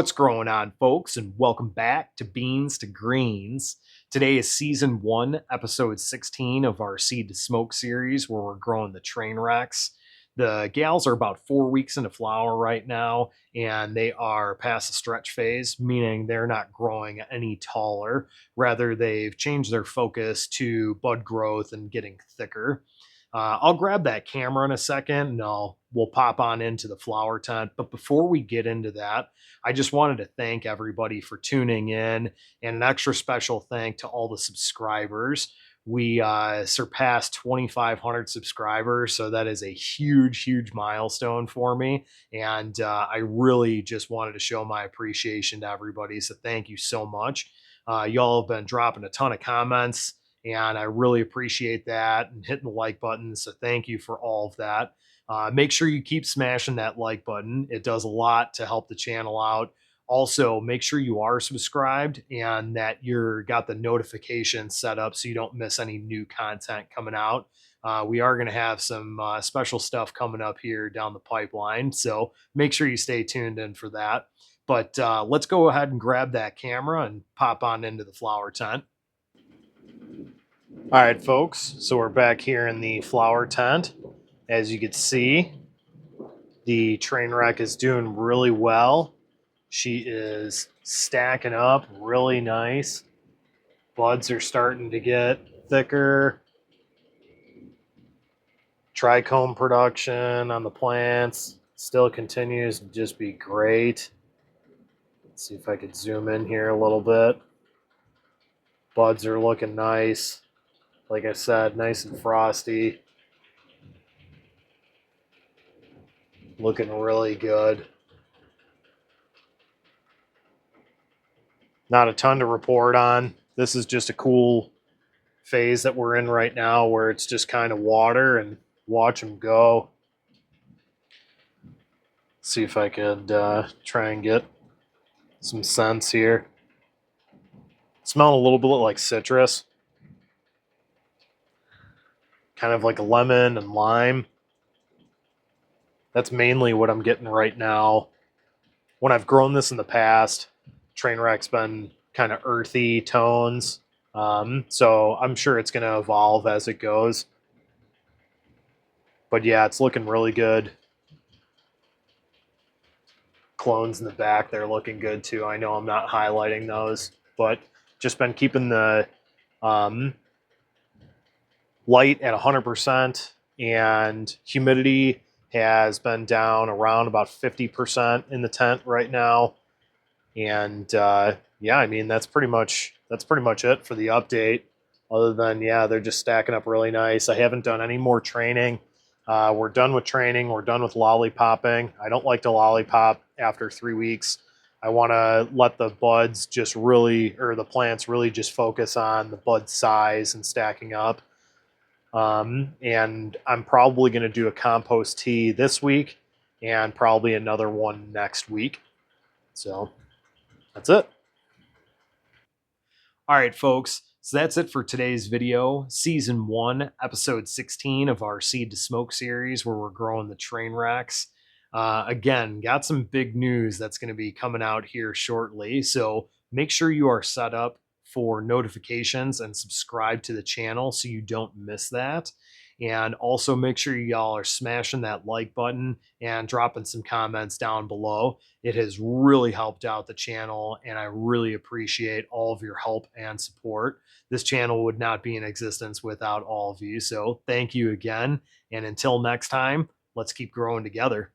What's going on, folks, and welcome back to Beans to Greens. Today is season 1, episode 16 of our Seed to Smoke series, where we're growing the Trainwrecks. The gals are about 4 weeks into flower right now, and they are past the stretch phase, meaning they're not growing any taller. Rather, they've changed their focus to bud growth and getting thicker. I'll grab that camera in a second and we'll pop on into the flower tent. But before we get into that, I just wanted to thank everybody for tuning in, and an extra special thank to all the subscribers. We surpassed 2,500 subscribers, so that is a huge milestone for me. And I really just wanted to show my appreciation to everybody. So thank you so much. Y'all have been dropping a ton of comments, and I really appreciate that, and hitting the like button. So thank you for all of that. Make sure you keep smashing that like button. It does a lot to help the channel out. Also, make sure you are subscribed and that you're got the notifications set up so you don't miss any new content coming out. We are going to have some special stuff coming up here down the pipeline, so make sure you stay tuned in for that. But let's go ahead and grab that camera and pop on into the flower tent. All right, folks, so we're back here in the flower tent. As you can see, the Trainwreck is doing really well. She is stacking up really nice. Buds are starting to get thicker. Trichome production on the plants still continues to just be great. Let's see if I could zoom in here a little bit. Buds are looking nice. Like I said, nice and frosty. Looking really good. Not a ton to report on. This is just a cool phase that we're in right now, where it's just kind of water and watch them go. See if I could try and get some scents here. Smell a little bit like citrus. Kind of like a lemon and lime. That's mainly what I'm getting right now. When I've grown this in the past, Trainwreck's been kind of earthy tones. So I'm sure it's going to evolve as it goes. But yeah, it's looking really good. Clones in the back, they're looking good too. I know I'm not highlighting those, but just been keeping the light at 100%, and humidity has been down around about 50% in the tent right now. And yeah, I mean, that's pretty much it for the update. Other than, yeah, they're just stacking up really nice. I haven't done any more training. We're done with training. We're done with lollipopping. I don't like to lollipop after 3 weeks. I want to let the buds just really, or the plants really just focus on the bud size and stacking up. And I'm probably going to do a compost tea this week and probably another one next week. So that's it. All right, folks. So that's it for today's video. Season 1, episode 16 of our Seed to Smoke series, where we're growing the Trainwrecks. Again, got some big news that's going to be coming out here shortly. So make sure you are set up for notifications and subscribe to the channel so you don't miss that. And also make sure y'all are smashing that like button and dropping some comments down below. It has really helped out the channel, and I really appreciate all of your help and support. This channel would not be in existence without all of you. So thank you again. And until next time, let's keep growing together.